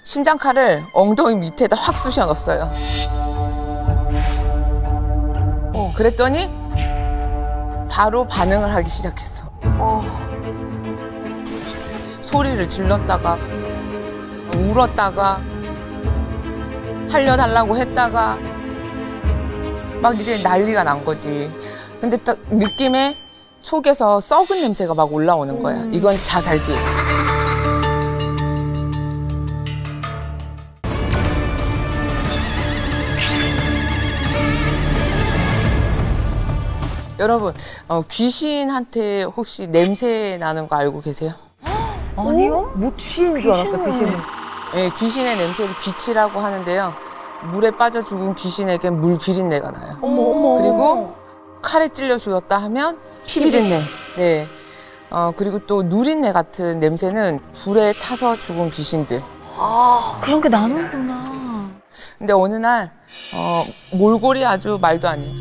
신장칼을 엉덩이 밑에다 확 쑤셔 넣었어요. 그랬더니 바로 반응을 하기 시작했어. 소리를 질렀다가 울었다가 살려달라고 했다가 막 이제 난리가 난 거지. 근데 딱 느낌에 속에서 썩은 냄새가 막 올라오는 거야. 이건 자살기. 여러분, 귀신한테 혹시 냄새 나는 거 알고 계세요? 아니요? 무취인 줄 알았어, 귀신은. 네, 귀신의 냄새를 귀치라고 하는데요. 물에 빠져 죽은 귀신에겐 물 비린내가 나요. 어머. 그리고 칼에 찔려 죽었다 하면 피 비린내. 네. 그리고 또 누린내 같은 냄새는 불에 타서 죽은 귀신들. 그런 게 나는구나. 근데 어느 날 몰골이 아주 말도 안 해.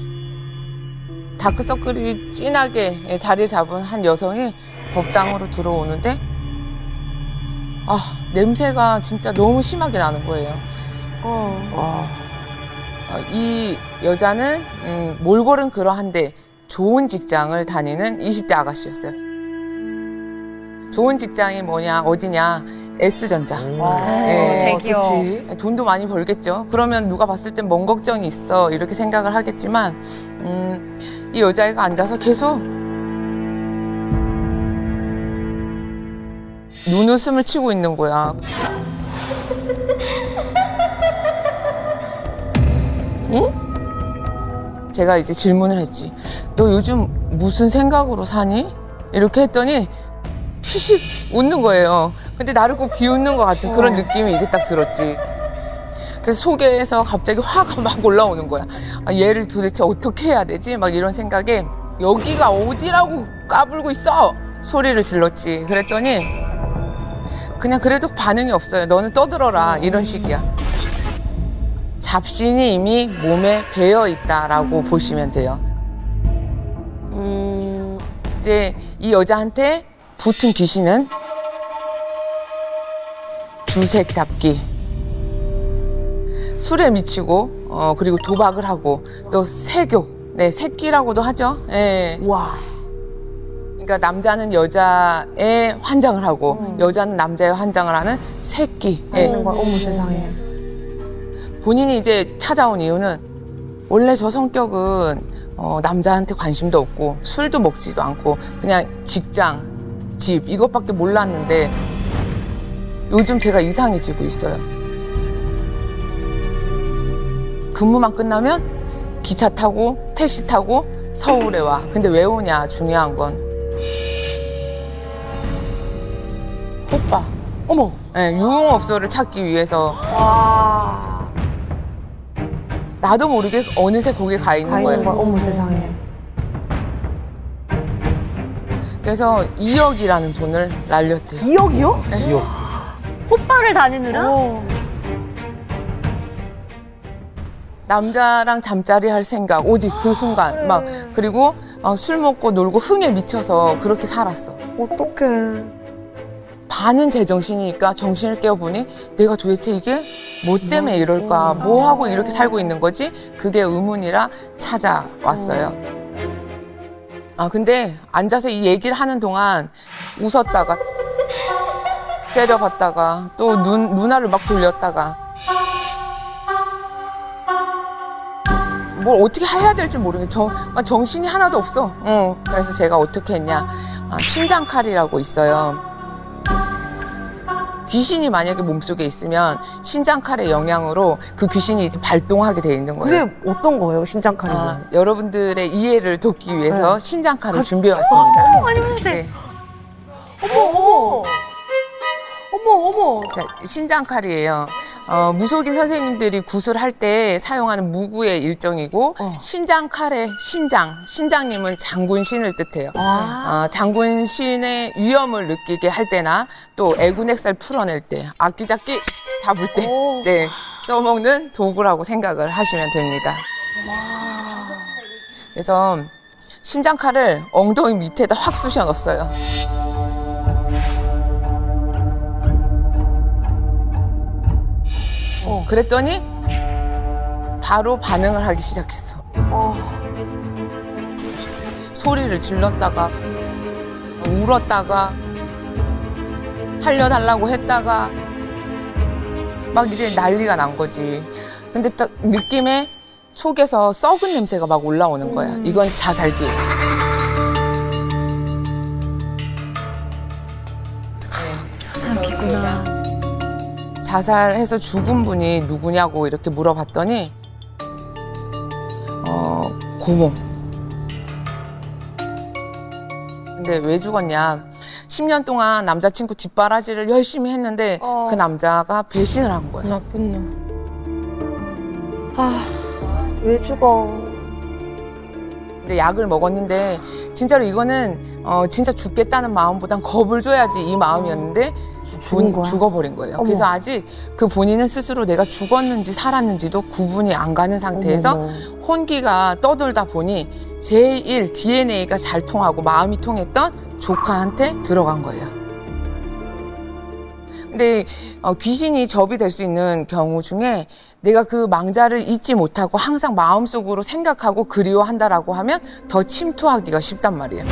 다크서클이 진하게 자리를 잡은 한 여성이 법당으로 들어오는데 냄새가 진짜 너무 심하게 나는 거예요. 이 여자는 몰골은 그러한데 좋은 직장을 다니는 20대 아가씨였어요. 좋은 직장이 뭐냐, 어디냐, S전자. 네. 대기업. 돈도 많이 벌겠죠. 그러면 누가 봤을 땐 뭔 걱정이 있어 이렇게 생각을 하겠지만 이 여자애가 앉아서 계속 눈웃음을 치고 있는 거야. 응? 제가 이제 질문을 했지. 너 요즘 무슨 생각으로 사니? 이렇게 했더니 피식 웃는 거예요. 근데 나를 꼭 비웃는 것 같은 그런 느낌이 이제 딱 들었지. 그래서 속에서 갑자기 화가 막 올라오는 거야. 얘를 도대체 어떻게 해야 되지? 막 이런 생각에 여기가 어디라고 까불고 있어? 소리를 질렀지. 그랬더니 그냥 그래도 반응이 없어요. 너는 떠들어라. 이런 식이야. 잡신이 이미 몸에 배어 있다라고 보시면 돼요. 이제 이 여자한테 붙은 귀신은 주색 잡기, 술에 미치고 그리고 도박을 하고 또 색욕, 네, 색기라고도 하죠. 네. 와. 그러니까 남자는 여자의 환장을 하고 여자는 남자의 환장을 하는 색기. 네. 어머 세상에. 본인이 이제 찾아온 이유는 원래 저 성격은 남자한테 관심도 없고 술도 먹지도 않고 그냥 직장, 집 이것밖에 몰랐는데 요즘 제가 이상해지고 있어요. 근무만 끝나면 기차 타고 택시 타고 서울에 와. 근데 왜 오냐 중요한 건 오빠. 어머. 네, 유흥업소를 찾기 위해서 와. 나도 모르게 어느새 거기에 가 있는 거예요. 어머 세상에. 그래서 2억이라는 돈을 날렸대요. 2억이요? 네. 2억. 호빠를 다니느라? 남자랑 잠자리 할 생각, 오직 그 순간. 그래. 막 그리고 술 먹고 놀고 흥에 미쳐서 그렇게 살았어. 어떡해. 반은 제정신이니까 정신을 깨워보니 내가 도대체 이게 뭐 때문에 이럴까? 뭐 하고 이렇게 살고 있는 거지? 그게 의문이라 찾아왔어요. 근데 앉아서 이 얘기를 하는 동안 웃었다가 째려봤다가 또 눈알을 막 돌렸다가 뭘 어떻게 해야 될지 모르겠어. 정신이 하나도 없어. 그래서 제가 어떻게 했냐. 신장칼이라고 있어요. 귀신이 만약에 몸속에 있으면 신장칼의 영향으로 그 귀신이 이제 발동하게 돼 있는 거예요. 그게 어떤 거예요, 신장칼은? 여러분들의 이해를 돕기 위해서 신장칼을 준비해 왔습니다. 아니, 네. 어머. 자, 신장칼이에요. 무속인 선생님들이 구슬할 때 사용하는 무구의 일종이고 신장칼의 신장님은 장군신을 뜻해요. 장군신의 위험을 느끼게 할 때나 또 애군액살 풀어낼 때, 악기잡기 잡을 때 네, 써먹는 도구라고 생각을 하시면 됩니다. 그래서 신장칼을 엉덩이 밑에다 확 쑤셔 넣었어요. 그랬더니 바로 반응을 하기 시작했어. 소리를 질렀다가 울었다가 살려달라고 했다가 막 이제 난리가 난 거지. 근데 딱 느낌에 속에서 썩은 냄새가 막 올라오는 거야. 이건 자살기. 자살기구나. 자살해서 죽은 분이 누구냐고 이렇게 물어봤더니 고모. 근데 왜 죽었냐? 10년 동안 남자친구 뒷바라지를 열심히 했는데 그 남자가 배신을 한 거야. 나쁜 놈. 왜 죽어? 근데 약을 먹었는데 진짜로 이거는 진짜 죽겠다는 마음보단 겁을 줘야지 이 마음이었는데 죽어버린 거예요. 그래서 아직 그 본인은 스스로 내가 죽었는지 살았는지도 구분이 안 가는 상태에서 혼기가 떠돌다 보니 제1 DNA가 잘 통하고 마음이 통했던 조카한테 들어간 거예요. 근데 귀신이 접이 될 수 있는 경우 중에 내가 그 망자를 잊지 못하고 항상 마음속으로 생각하고 그리워한다라고 하면 더 침투하기가 쉽단 말이에요.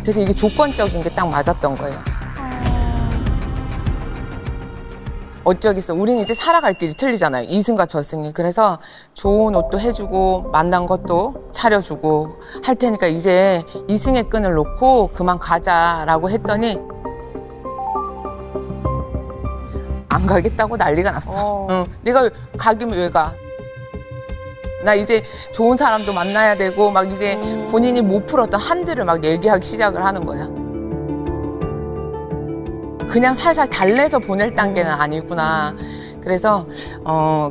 그래서 이게 조건적인 게 딱 맞았던 거예요. 어쩌겠어. 우린 이제 살아갈 길이 틀리잖아요. 이승과 저승이. 그래서 좋은 옷도 해주고 만난 것도 차려주고 할 테니까 이제 이승의 끈을 놓고 그만 가자라고 했더니 안 가겠다고 난리가 났어. 응. 내가 가기면 왜 가? 나 이제 좋은 사람도 만나야 되고 막 이제 본인이 못 풀었던 한들을 막 얘기하기 시작을 하는 거야. 그냥 살살 달래서 보낼 단계는 아니구나. 그래서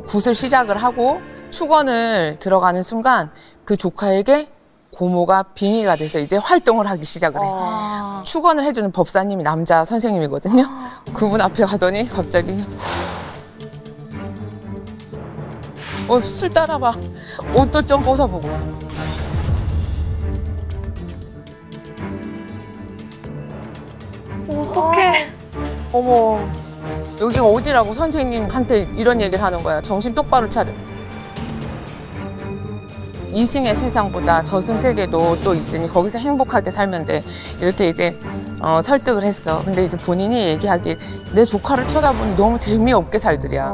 굿을 시작을 하고 축원을 들어가는 순간 그 조카에게 고모가 빙의가 돼서 이제 활동을 하기 시작을 해. 축원을 해주는 법사님이 남자 선생님이거든요. 그분 앞에 가더니 갑자기 술 따라봐. 옷도 좀 벗어보고. 어떡해. 어머. 여기가 어디라고 선생님한테 이런 얘기를 하는 거야. 정신 똑바로 차려. 이승의 세상보다 저승 세계도 또 있으니 거기서 행복하게 살면 돼. 이렇게 이제 설득을 했어. 근데 이제 본인이 얘기하길 내 조카를 쳐다보니 너무 재미없게 살더랴.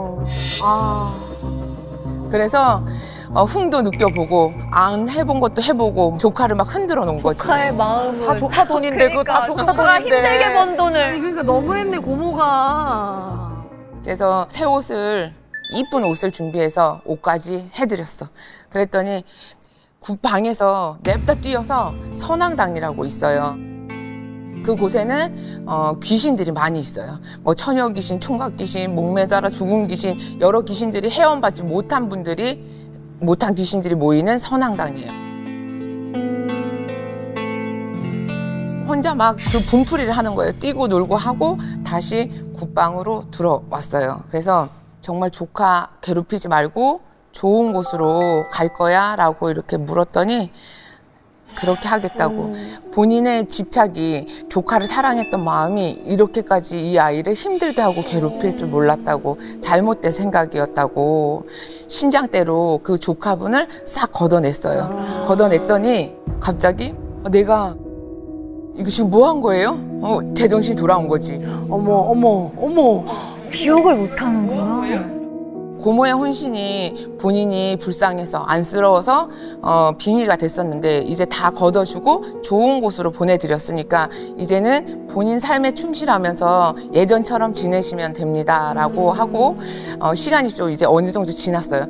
그래서 흥도 느껴보고 안 해본 것도 해보고 조카를 막 흔들어 놓은 거지. 조카의 마음을. 다 조카 돈인데 그거 다 조카 돈인데. 힘들게 번 돈을. 아니, 그러니까 너무했네 고모가. 그래서 새 옷을 이쁜 옷을 준비해서 옷까지 해드렸어. 그랬더니 방에서 냅다 뛰어서 선앙당이라고 있어요. 그곳에는 귀신들이 많이 있어요. 뭐 처녀 귀신, 총각 귀신, 목매달아 죽은 귀신, 여러 귀신들이 헤엄받지 못한 귀신들이 모이는 선앙당이에요. 혼자 막 그 분풀이를 하는 거예요. 뛰고 놀고 하고 다시 굿방으로 들어왔어요. 그래서 정말 조카 괴롭히지 말고 좋은 곳으로 갈 거야? 라고 이렇게 물었더니 그렇게 하겠다고. 본인의 집착이 조카를 사랑했던 마음이 이렇게까지 이 아이를 힘들게 하고 괴롭힐 줄 몰랐다고. 잘못된 생각이었다고. 신장대로 그 조카분을 싹 걷어냈어요. 걷어냈더니 갑자기 내가 이거 지금 뭐 한 거예요? 제정신이 돌아온 거지. 어머. 기억을 못 하는구나. 고모의 혼신이 본인이 불쌍해서 안쓰러워서 빙의가 됐었는데 이제 다 걷어주고 좋은 곳으로 보내드렸으니까 이제는 본인 삶에 충실하면서 예전처럼 지내시면 됩니다라고 하고 시간이 좀 이제 어느 정도 지났어요.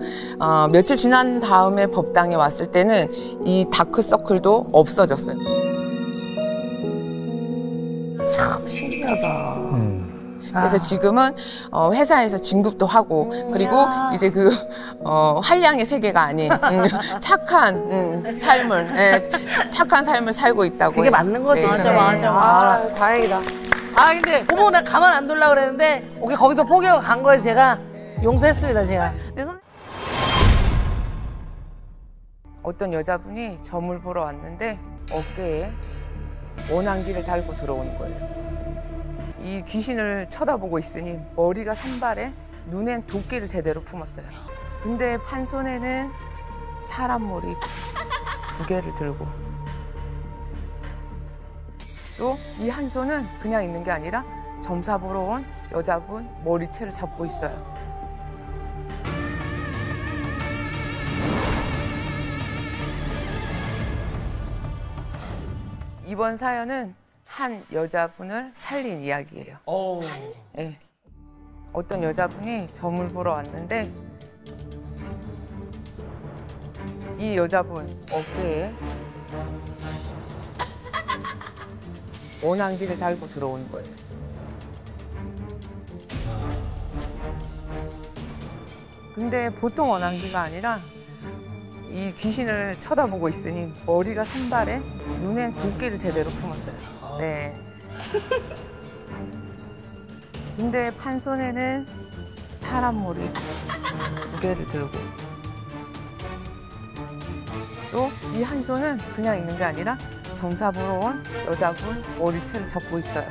며칠 지난 다음에 법당에 왔을 때는 이 다크서클도 없어졌어요. 참 신기하다. 그래서 지금은 회사에서 진급도 하고 그리고 이제 그 한량의 세계가 아닌 착한 삶을 착한 삶을 살고 있다고. 그게 해요. 맞는 거지. 네. 맞아. 다행이다. 근데 어머 나 가만 안 두려고 그랬는데 거기서 포기하고 간 거예요. 제가 용서했습니다. 제가. 어떤 여자분이 점을 보러 왔는데 어깨에 원한기를 달고 들어오는 거예요. 이 귀신을 쳐다보고 있으니 머리가 산발에 눈엔 도끼를 제대로 품었어요. 근데 한 손에는 사람 머리 2개를 들고 또 이 한 손은 그냥 있는 게 아니라 점사 보러 온 여자분 머리채를 잡고 있어요. 이번 사연은 한 여자분을 살린 이야기예요. 네. 어떤 여자분이 점을 보러 왔는데 이 여자분 어깨에 원한기를 달고 들어오는 거예요. 근데 보통 원한기가 아니라 이 귀신을 쳐다보고 있으니 머리가 산발에 눈엔 도끼를 제대로 품었어요. 네. 근데 한 손에는 사람 머리 2개를 들고 또 이 한 손은 그냥 있는 게 아니라 점사 보러 온 여자분 머리채를 잡고 있어요.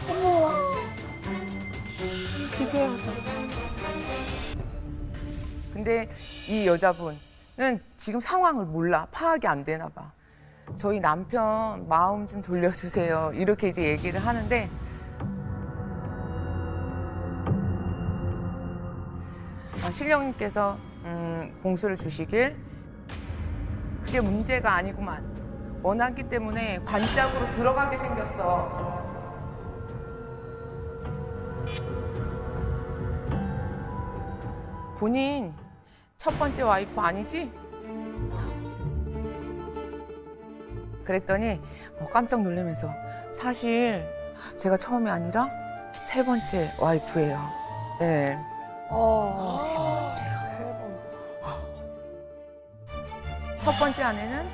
어머, 기괴하다. 근데 이 여자분은 지금 상황을 몰라. 파악이 안 되나 봐. 저희 남편 마음 좀 돌려주세요. 이렇게 이제 얘기를 하는데 신령님께서 공수를 주시길 그게 문제가 아니구만. 원하기 때문에 관짝으로 들어가게 생겼어. 본인 첫 번째 와이프 아니지? 그랬더니 깜짝 놀라면서 사실 제가 처음이 아니라 3번째 와이프예요. 네. 세 번. 첫 번째 아내는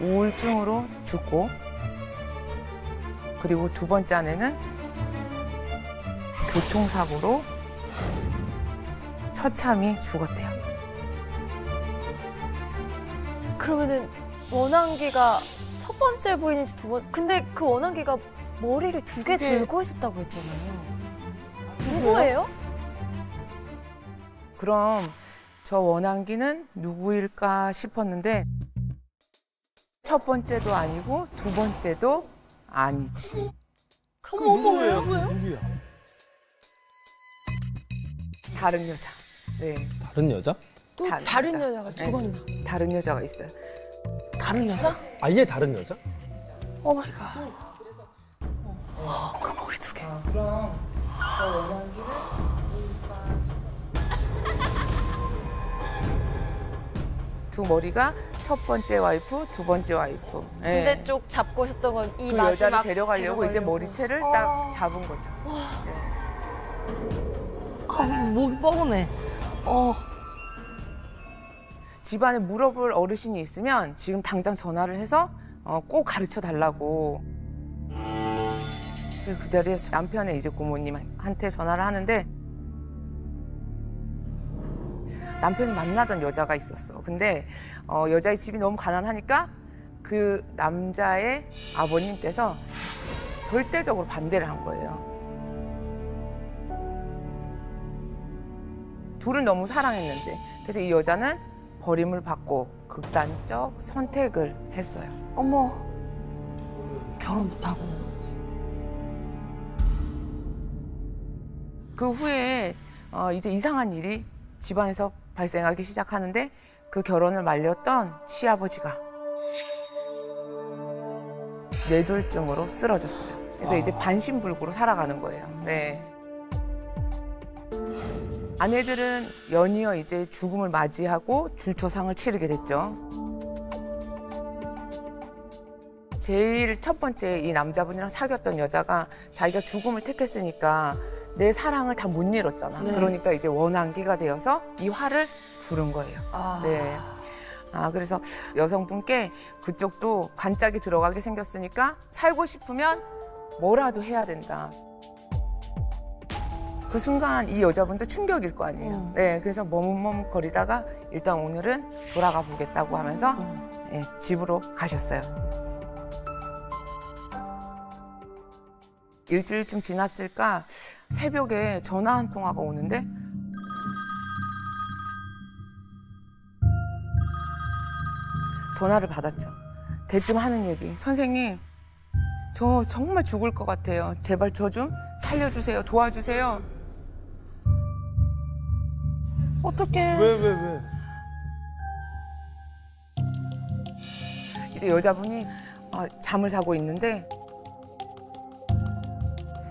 우울증으로 죽고 그리고 2번째 아내는 교통사고로 처참히 죽었대요. 그러면은 원한기가 첫 번째 부인인지 근데 그 원한기가 머리를 2개 들고 있었다고 했잖아요. 누구예요? 그럼 저 원한기는 누구일까 싶었는데 첫 번째도 아니고 2번째도 아니지. 누구예요? 누구야? 다른 여자. 네. 다른 여자? 또 다른 여자가 죽었나? 네. 다른 여자가 있어요. 다른 여자? 아예 다른 여자? 오 마이 갓. 그 머리 2개. 그럼 저 원한기는 두 머리가 첫 번째 와이프, 2번째 와이프. 네. 반대쪽 잡고 있었던 건 이 그 마지막 여자를 데려가려고 이제 머리채를 딱 잡은 거죠. 네. 목이 뻐근해. 집안에 물어볼 어르신이 있으면 지금 당장 전화를 해서 꼭 가르쳐 달라고. 그 자리에 남편의 이제 고모님한테 전화를 하는데 남편이 만나던 여자가 있었어. 근데 여자의 집이 너무 가난하니까 그 남자의 아버님께서 절대적으로 반대를 한 거예요. 둘은 너무 사랑했는데. 그래서 이 여자는 버림을 받고 극단적 선택을 했어요. 어머. 결혼 못하고. 그 후에 이제 이상한 일이 집안에서 발생하기 시작하는데 그 결혼을 말렸던 시아버지가 뇌졸중으로 쓰러졌어요. 그래서 이제 반신불구로 살아가는 거예요. 네. 아내들은 연이어 이제 죽음을 맞이하고 줄초상을 치르게 됐죠. 제일 첫 번째 이 남자분이랑 사귀었던 여자가 자기가 죽음을 택했으니까 내 사랑을 다 못 잃었잖아. 네. 그러니까 이제 원한기가 되어서 이 화를 부른 거예요. 네. 그래서 여성분께 그쪽도 관짝이 들어가게 생겼으니까 살고 싶으면 뭐라도 해야 된다. 그 순간 이 여자분도 충격일 거 아니에요. 네, 그래서 머뭇머뭇거리다가 일단 오늘은 돌아가 보겠다고 하면서 예, 집으로 가셨어요. 일주일쯤 지났을까 새벽에 전화 한 통화가 오는데 전화를 받았죠. 대뜸 하는 얘기. 선생님, 저 정말 죽을 것 같아요. 제발 저 좀 살려주세요. 도와주세요. 어떡해. 왜? 이제 여자분이 잠을 자고 있는데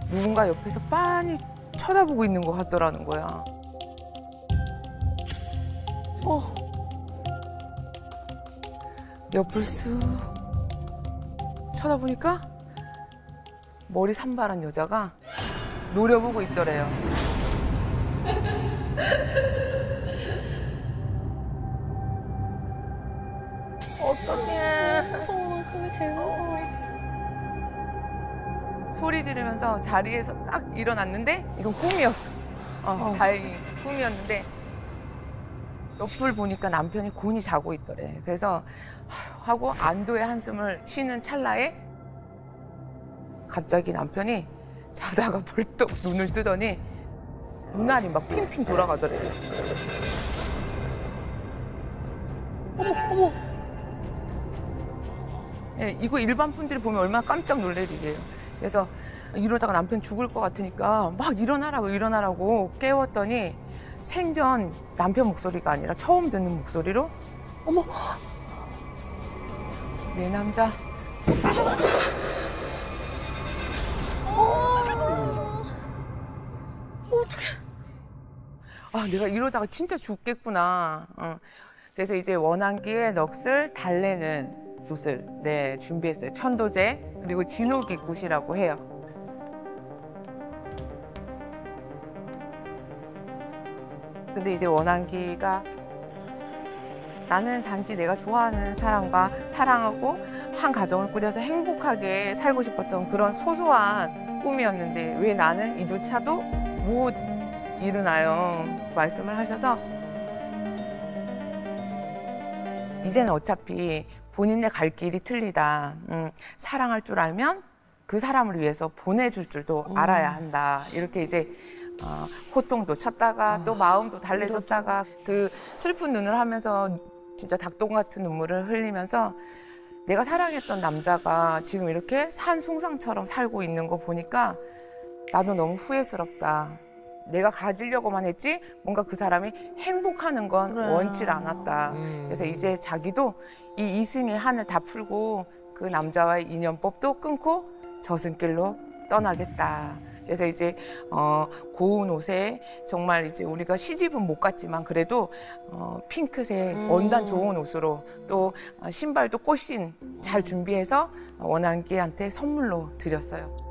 누군가 옆에서 빤히 쳐다보고 있는 것 같더라는 거야. 옆을 쓱 쳐다보니까 머리 산발한 여자가 노려보고 있더래요. 어떡해. 무서워. 그게 제일 무서워. 소리 지르면서 자리에서 딱 일어났는데 이건 꿈이었어. 다행히 꿈이었는데 옆을 보니까 남편이 곤히 자고 있더래. 그래서 하고 안도의 한숨을 쉬는 찰나에 갑자기 남편이 자다가 벌떡 눈을 뜨더니 눈알이 막 핑핑 돌아가더래. 어머. 예, 이거 일반 분들이 보면 얼마나 깜짝 놀랄 일이에요. 그래서 이러다가 남편 죽을 것 같으니까 막 일어나라고 깨웠더니 생전 남편 목소리가 아니라 처음 듣는 목소리로 어머. 내 남자 어떡해. 내가 이러다가 진짜 죽겠구나. 그래서 이제 원한기에 넋을 달래는 굿을 준비했어요. 천도제 그리고 진호기 굿이라고 해요. 근데 이제 원한기가 나는 단지 내가 좋아하는 사람과 사랑하고 한 가정을 꾸려서 행복하게 살고 싶었던 그런 소소한 꿈이었는데 왜 나는 이조차도 못 이루나요? 말씀을 하셔서 이제는 어차피 본인의 갈 길이 틀리다. 사랑할 줄 알면 그 사람을 위해서 보내줄 줄도 알아야 한다. 이렇게 이제 호통도 쳤다가 또 마음도 달래줬다가 그 슬픈 눈을 하면서 진짜 닭똥 같은 눈물을 흘리면서 내가 사랑했던 남자가 지금 이렇게 산숭상처럼 살고 있는 거 보니까 나도 너무 후회스럽다. 내가 가지려고만 했지 뭔가 그 사람이 행복하는 건 원치 않았다. 그래서 이제 자기도 이 이승의 한을 다 풀고 그 남자와의 인연법도 끊고 저승길로 떠나겠다. 그래서 이제 고운 옷에 정말 이제 우리가 시집은 못 갔지만 그래도 핑크색 원단 좋은 옷으로 또 신발도 꽃신 잘 준비해서 원한기한테 선물로 드렸어요.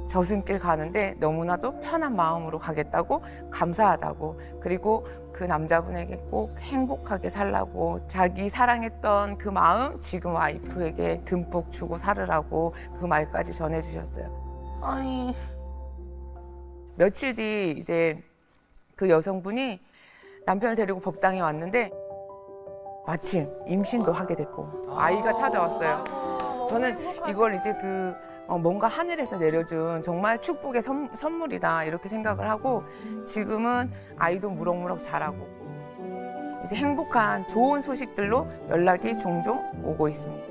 저승길 가는데 너무나도 편한 마음으로 가겠다고 감사하다고 그리고 그 남자분에게 꼭 행복하게 살라고 자기 사랑했던 그 마음 지금 와이프에게 듬뿍 주고 살으라고 그 말까지 전해주셨어요. 아이. 며칠 뒤 이제 그 여성분이 남편을 데리고 법당에 왔는데 마침 임신도 하게 됐고 아이가 찾아왔어요. 저는 이걸 이제 뭔가 하늘에서 내려준 정말 축복의 선물이다 이렇게 생각을 하고 지금은 아이도 무럭무럭 자라고 이제 행복한 좋은 소식들로 연락이 종종 오고 있습니다.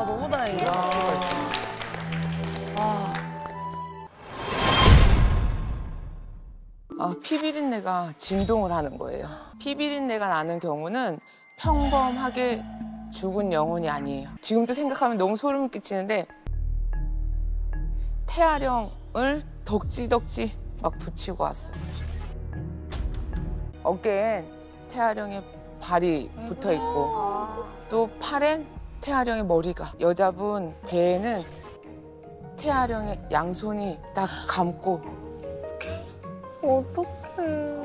너무 다행이다. 피비린내가 진동을 하는 거예요. 피비린내가 나는 경우는 평범하게 죽은 영혼이 아니에요. 지금도 생각하면 너무 소름 끼치는데 태아령을 덕지덕지 막 붙이고 왔어요. 어깨엔 태아령의 발이 붙어 있고 또 팔엔 태아령의 머리가 여자분 배에는 태아령의 양손이 딱 감고 어떡해.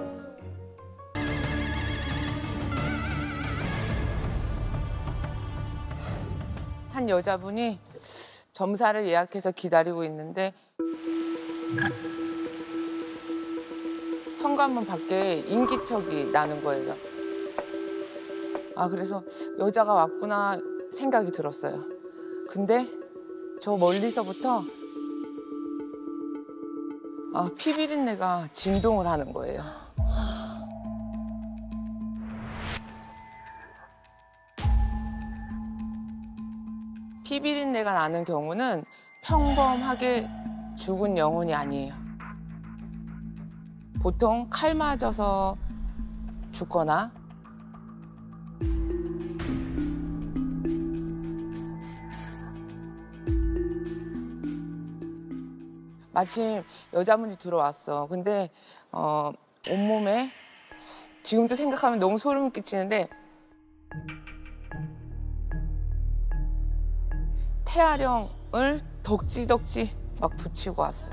한 여자분이 점사를 예약해서 기다리고 있는데 현관문 밖에 인기척이 나는 거예요. 아, 그래서 여자가 왔구나 생각이 들었어요. 근데 저 멀리서부터 피비린내가 진동을 하는 거예요. 피비린내가 나는 경우는 평범하게 죽은 영혼이 아니에요. 보통 칼 맞아서 죽거나 마침 여자분이 들어왔어. 근데 온몸에 지금도 생각하면 너무 소름 끼치는데 태아령을 덕지덕지 막 붙이고 왔어.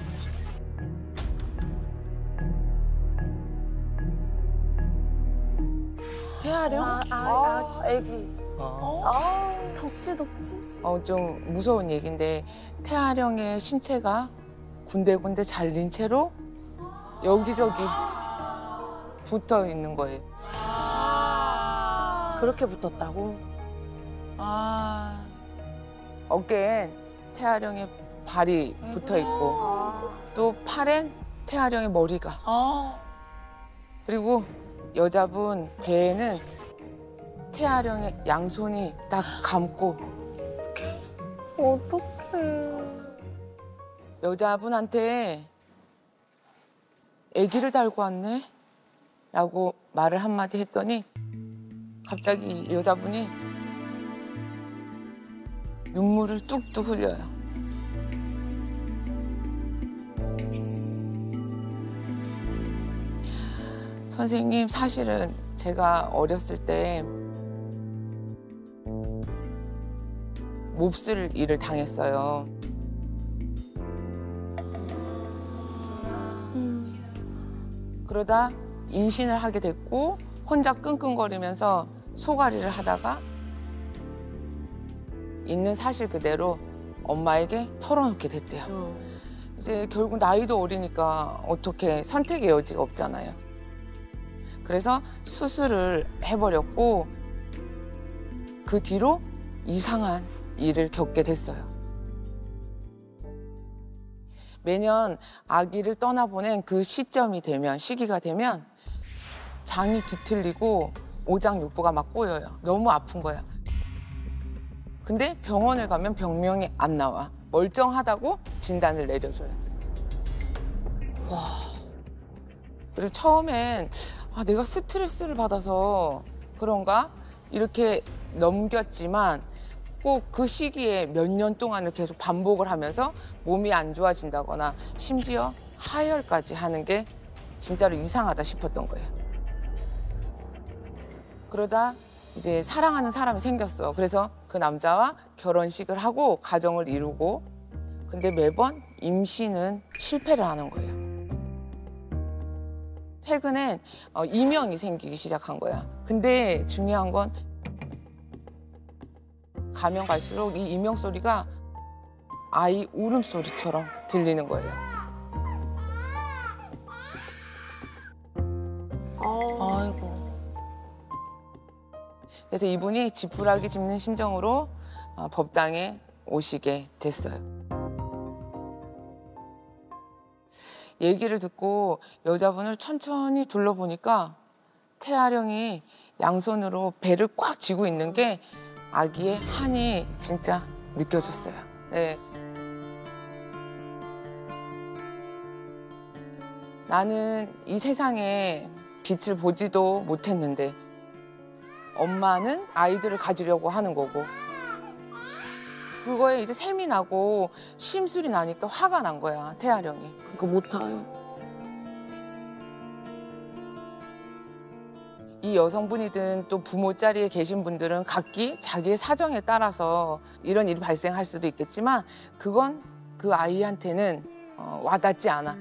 태아령? 애기. 덕지. 좀 무서운 얘기인데 태아령의 신체가 군데군데 잘린 채로 여기저기 붙어 있는 거예요. 그렇게 붙었다고? 어깨엔 태아령의 발이 붙어 있고 또 팔엔 태아령의 머리가. 그리고 여자분 배에는 태아령의 양손이 딱 감고. 어떡해. 여자분한테 아기를 달고 왔네? 라고 말을 한마디 했더니 갑자기 여자분이 눈물을 뚝뚝 흘려요. 선생님, 사실은 제가 어렸을 때 몹쓸 일을 당했어요. 그러다 임신을 하게 됐고 혼자 끙끙거리면서 소가리를 하다가 있는 사실 그대로 엄마에게 털어놓게 됐대요. 이제 결국 나이도 어리니까 어떻게 선택의 여지가 없잖아요. 그래서 수술을 해버렸고 그 뒤로 이상한 일을 겪게 됐어요. 매년 아기를 떠나보낸 그 시기가 되면 장이 뒤틀리고 오장육부가 막 꼬여요. 너무 아픈 거야. 근데 병원에 가면 병명이 안 나와. 멀쩡하다고 진단을 내려줘요. 와. 그리고 처음엔 내가 스트레스를 받아서 그런가? 이렇게 넘겼지만 꼭 그 시기에 몇 년 동안을 계속 반복을 하면서 몸이 안 좋아진다거나 심지어 하혈까지 하는 게 진짜로 이상하다 싶었던 거예요. 그러다 이제 사랑하는 사람이 생겼어. 그래서 그 남자와 결혼식을 하고 가정을 이루고 근데 매번 임신은 실패를 하는 거예요. 최근엔 이명이 생기기 시작한 거야. 근데 중요한 건 가면 갈수록 이 이명 소리가 아이 울음소리처럼 들리는 거예요. 아이고. 그래서 이분이 지푸라기 짚는 심정으로 법당에 오시게 됐어요. 얘기를 듣고 여자분을 천천히 둘러보니까 태아령이 양손으로 배를 꽉 쥐고 있는 게 아기의 한이 진짜 느껴졌어요. 네. 나는 이 세상에 빛을 보지도 못했는데 엄마는 아이들을 가지려고 하는 거고 그거에 이제 샘이 나고 심술이 나니까 화가 난 거야, 태아령이. 그거 못해요. 이 여성분이든 또 부모 자리에 계신 분들은 각기 자기의 사정에 따라서 이런 일이 발생할 수도 있겠지만 그건 그 아이한테는 와닿지 않아.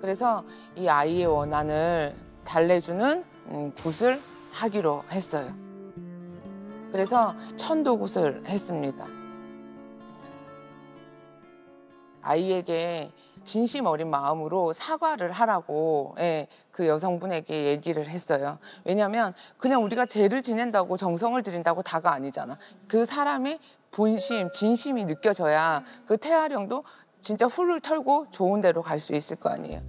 그래서 이 아이의 원한을 달래주는 굿을 하기로 했어요. 그래서 천도굿을 했습니다. 아이에게 진심 어린 마음으로 사과를 하라고 예, 그 여성분에게 얘기를 했어요. 왜냐하면 그냥 우리가 죄를 지낸다고 정성을 들인다고 다가 아니잖아. 그 사람의 본심, 진심이 느껴져야 그 태아령도 진짜 훌을 털고 좋은 데로 갈 수 있을 거 아니에요.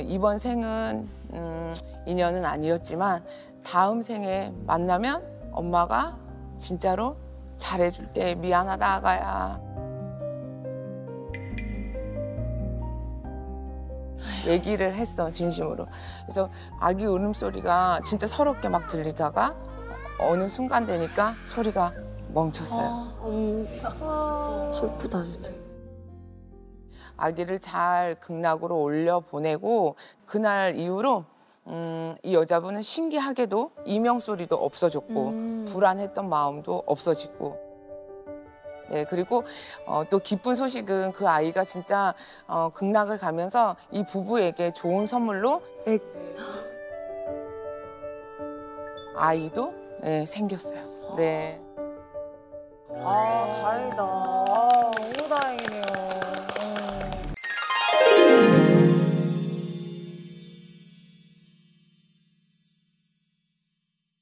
이번 생은 인연은 아니었지만 다음 생에 만나면 엄마가 진짜로 잘해줄게. 미안하다 아가야. 얘기를 했어 진심으로. 그래서 아기 울음소리가 진짜 서럽게 막 들리다가 어느 순간 되니까 소리가 멈췄어요. 슬프다 진짜. 아기를 잘 극락으로 올려보내고 그날 이후로 이 여자분은 신기하게도 이명 소리도 없어졌고 불안했던 마음도 없어지고 네, 그리고 또 기쁜 소식은 그 아이가 진짜 극락을 가면서 이 부부에게 좋은 선물로 아이도 네, 생겼어요. 네. 아 다행이다.